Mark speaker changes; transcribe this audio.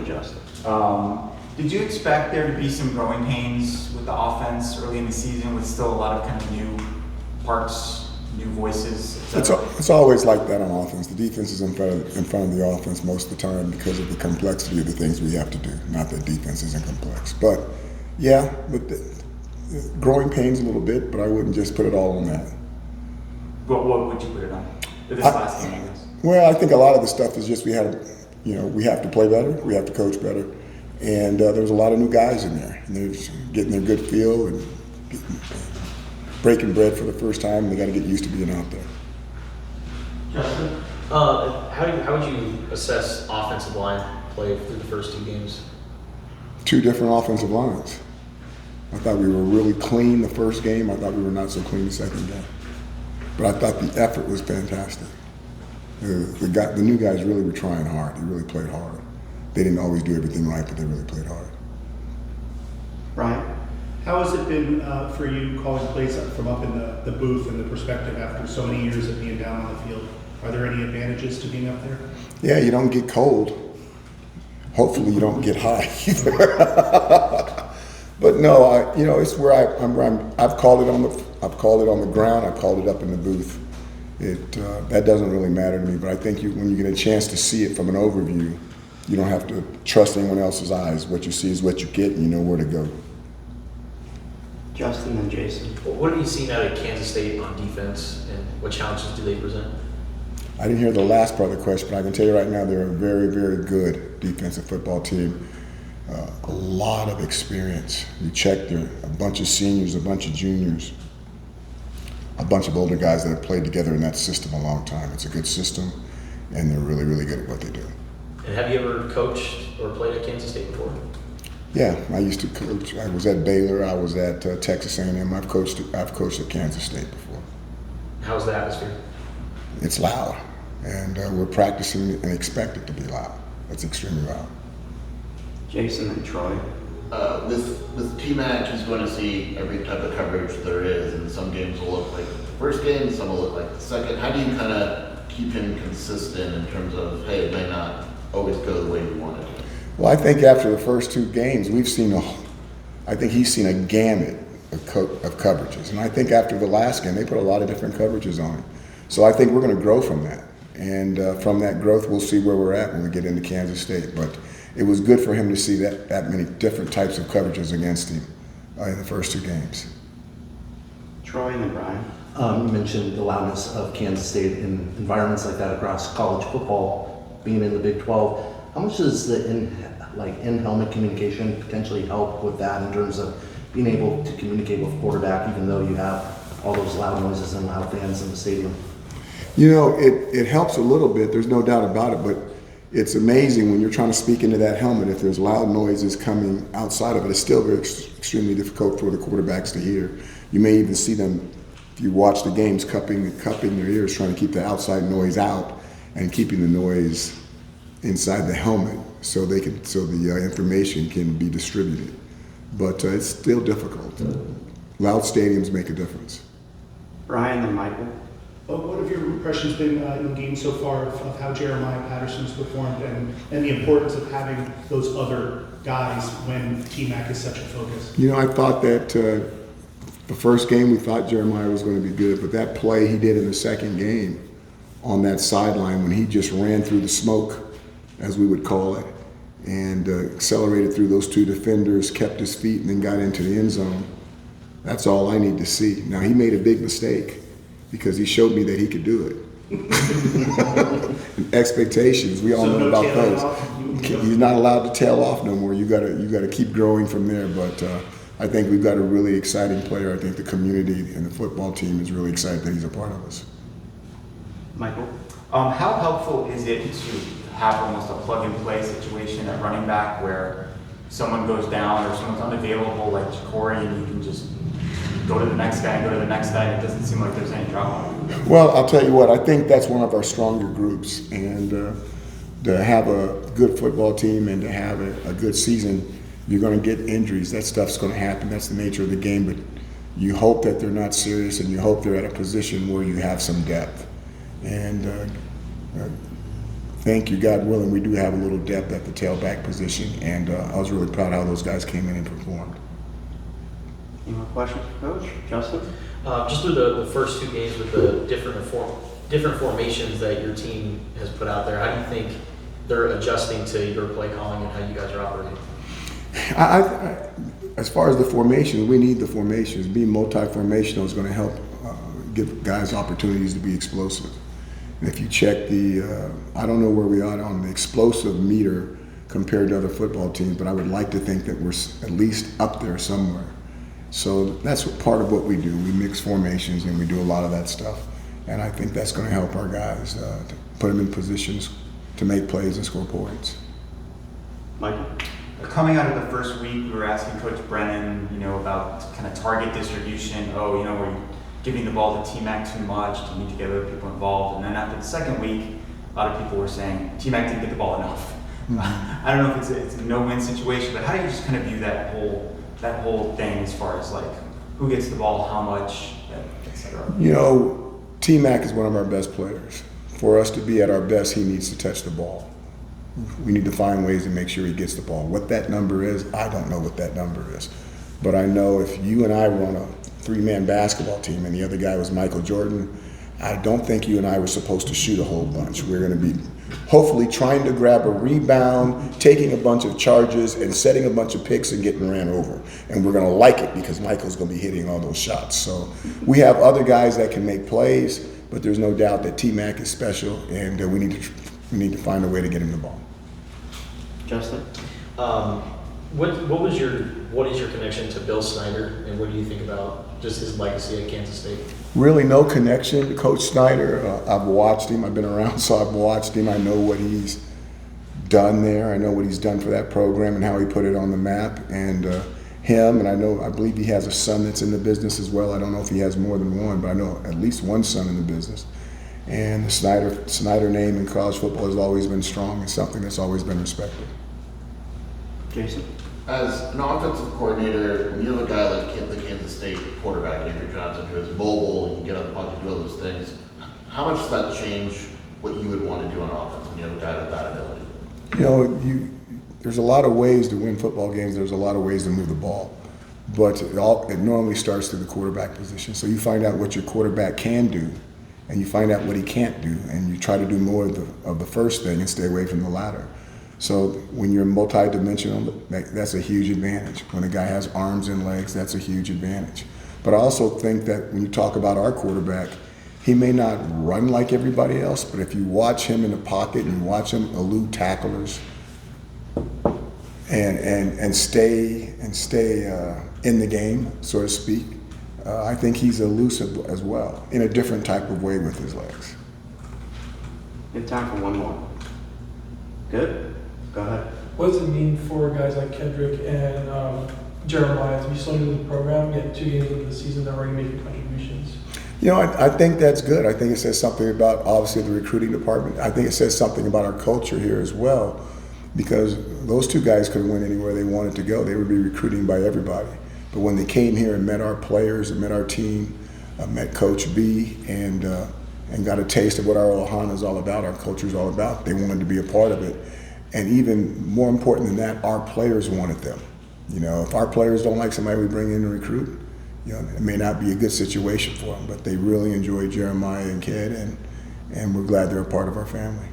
Speaker 1: Justin.
Speaker 2: Did you expect there to be some growing pains with the offense early in the season with still a lot of kind of new parts, new voices?
Speaker 3: It's always like that on offense. The defense is in front of the offense most of the time because of the complexity of the things we have to do. Not that defense isn't complex. But, yeah, growing pains a little bit, but I wouldn't just put it all on that.
Speaker 2: What would you put it on? This last game, I guess.
Speaker 3: Well, I think a lot of the stuff is just we have to play better, we have to coach better. And there's a lot of new guys in there. And they're getting their good feel and breaking bread for the first time. They got to get used to being out there.
Speaker 4: Justin?
Speaker 5: How would you assess offensive line play through the first 2 games?
Speaker 3: 2 different offensive lines. I thought we were really clean the first game. I thought we were not so clean the second game. But I thought the effort was fantastic. The new guys really were trying hard. They really played hard. They didn't always do everything right, but they really played hard.
Speaker 1: Ryan?
Speaker 4: How has it been for you calling plays from up in the booth and the perspective after so many years of being down on the field? Are there any advantages to being up there?
Speaker 3: Yeah, you don't get cold. Hopefully you don't get high either. But no, it's where I've called it on the ground. I've called it up in the booth. That doesn't really matter to me. But I think when you get a chance to see it from an overview, you don't have to trust anyone else's eyes. What you see is what you get, and you know where to go.
Speaker 1: Justin and Jason.
Speaker 5: What have you seen out of Kansas State on defense, and what challenges do they present?
Speaker 3: I didn't hear the last part of the question, but I can tell you right now they're a very, very good defensive football team. A lot of experience. You check there, a bunch of seniors, a bunch of juniors, a bunch of older guys that have played together in that system a long time. It's a good system, and they're really, really good at what they do.
Speaker 5: And have you ever coached or played at Kansas State before?
Speaker 3: Yeah, I used to coach. I was at Baylor. I was at Texas A&M. I've coached at Kansas State before.
Speaker 5: How's the atmosphere?
Speaker 3: It's loud, and we're practicing and expect it to be loud. It's extremely loud.
Speaker 1: Jason and Troy.
Speaker 6: With T-Mac, he's going to see every type of coverage there is, and some games will look like the first game, some will look like the second. How do you kind of keep him consistent in terms of, hey, it may not always go the way you want it to?
Speaker 3: Well, I think after the first 2 games, I think he's seen a gamut of coverages. And I think after the last game, they put a lot of different coverages on him. So I think we're going to grow from that. And from that growth, we'll see where we're at when we get into Kansas State. But it was good for him to see that many different types of coverages against him in the first 2 games.
Speaker 1: Troy and then Brian.
Speaker 7: You mentioned the loudness of Kansas State in environments like that across college football, being in the Big 12. How much does the in-helmet communication potentially help with that in terms of being able to communicate with quarterback, even though you have all those loud noises and loud fans in the stadium?
Speaker 3: It helps a little bit. There's no doubt about it, but it's amazing when you're trying to speak into that helmet. If there's loud noises coming outside of it, it's still very extremely difficult for the quarterbacks to hear. You may even see them, if you watch the games, cupping their ears, trying to keep the outside noise out and keeping the noise inside the helmet so the information can be distributed. But it's still difficult. Loud stadiums make a difference.
Speaker 1: Brian and Michael.
Speaker 4: What have your impressions been in the game so far of how Jeremiah Patterson's performed and the importance of having those other guys when T-Mac is such a focus?
Speaker 3: I thought that the first game we thought Jeremiah was going to be good, but that play he did in the second game on that sideline when he just ran through the smoke, as we would call it, and accelerated through those 2 defenders, kept his feet, and then got into the end zone. That's all I need to see. Now, he made a big mistake because he showed me that he could do it. Expectations, we all know about those. He's not allowed to tail off no more. You got to keep growing from there. But I think we've got a really exciting player. I think the community and the football team is really excited that he's a part of us.
Speaker 1: Michael.
Speaker 2: How helpful is it to have almost a plug-and-play situation at running back where someone goes down or someone's unavailable like Corey and you can just go to the next guy and go to the next guy and it doesn't seem like there's any drama?
Speaker 3: Well, I'll tell you what, I think that's one of our stronger groups. And to have a good football team and to have a good season, you're going to get injuries. That stuff's going to happen. That's the nature of the game. But you hope that they're not serious and you hope they're at a position where you have some depth. And Thank you. God willing, we do have a little depth at the tailback position, and I was really proud how those guys came in and performed.
Speaker 1: Any more questions for Coach? Justin?
Speaker 5: Just through the first two games with the different formations that your team has put out there, how do you think they're adjusting to your play calling and how you guys are operating?
Speaker 3: As far as the formations, we need the formations. Being multi-formational is going to help give guys opportunities to be explosive. And if you check I don't know where we are on the explosive meter compared to other football teams, but I would like to think that we're at least up there somewhere. So that's part of what we do. We mix formations and we do a lot of that stuff. And I think that's going to help our guys to put them in positions to make plays and score points.
Speaker 1: Michael?
Speaker 2: Coming out of the first week, we were asking Coach Brennan, about kind of target distribution. Were you giving the ball to T-Mac too much? Do you need to get other people involved? And then after the second week, a lot of people were saying T-Mac didn't get the ball enough.
Speaker 3: Mm-hmm.
Speaker 2: I don't know if it's a no-win situation, but how do you just kind of view that whole thing as far as like who gets the ball, how much, et cetera?
Speaker 3: T-Mac is one of our best players. For us to be at our best, he needs to touch the ball. We need to find ways to make sure he gets the ball. What that number is, I don't know what that number is. But I know if you and I were on a three-man basketball team and the other guy was Michael Jordan, I don't think you and I were supposed to shoot a whole bunch. We're going to be hopefully trying to grab a rebound, taking a bunch of charges, and setting a bunch of picks and getting ran over. And we're going to like it because Michael's going to be hitting all those shots. So we have other guys that can make plays, but there's no doubt that T-Mac is special, and we need to find a way to get him the ball.
Speaker 1: Justin?
Speaker 5: What is your connection to Bill Snider, and what do you think about just his legacy at Kansas State?
Speaker 3: Really no connection to Coach Snider. I've watched him. I've been around, so I've watched him. I know what he's done there. I know what he's done for that program and how he put it on the map. And I believe he has a son that's in the business as well. I don't know if he has more than one, but I know at least one son in the business. And the Snider name in college football has always been strong and something that's always been respected.
Speaker 1: Jason?
Speaker 6: As an offensive coordinator, when you have a guy like the Kansas State quarterback, Andrew Johnson, who is mobile, you can get on the pocket, do all those things, how much does that change what you would want to do on offense when you have a guy with that ability?
Speaker 3: There's a lot of ways to win football games. There's a lot of ways to move the ball. But it normally starts through the quarterback position. So you find out what your quarterback can do, and you find out what he can't do, and you try to do more of the first thing and stay away from the latter. So when you're multi-dimensional, that's a huge advantage. When a guy has arms and legs, that's a huge advantage. But I also think that when you talk about our quarterback, he may not run like everybody else, but if you watch him in the pocket and you watch him elude tacklers and stay in the game, so to speak, I think he's elusive as well, in a different type of way with his legs.
Speaker 1: We have time for one more. Good? Go ahead.
Speaker 8: What does it mean for guys like Kendrick and Jeremiah to be slow into the program, yet 2 games into the season they're already making contributions?
Speaker 3: I think that's good. I think it says something about, obviously, the recruiting department. I think it says something about our culture here as well, because those two guys could win anywhere they wanted to go. They would be recruiting by everybody. But when they came here and met our players and met our team, met Coach B, and got a taste of what our Ohana is all about, our culture is all about, they wanted to be a part of it. And even more important than that, our players wanted them. If our players don't like somebody we bring in to recruit, it may not be a good situation for them, but they really enjoy Jeremiah and Ked, and we're glad they're a part of our family.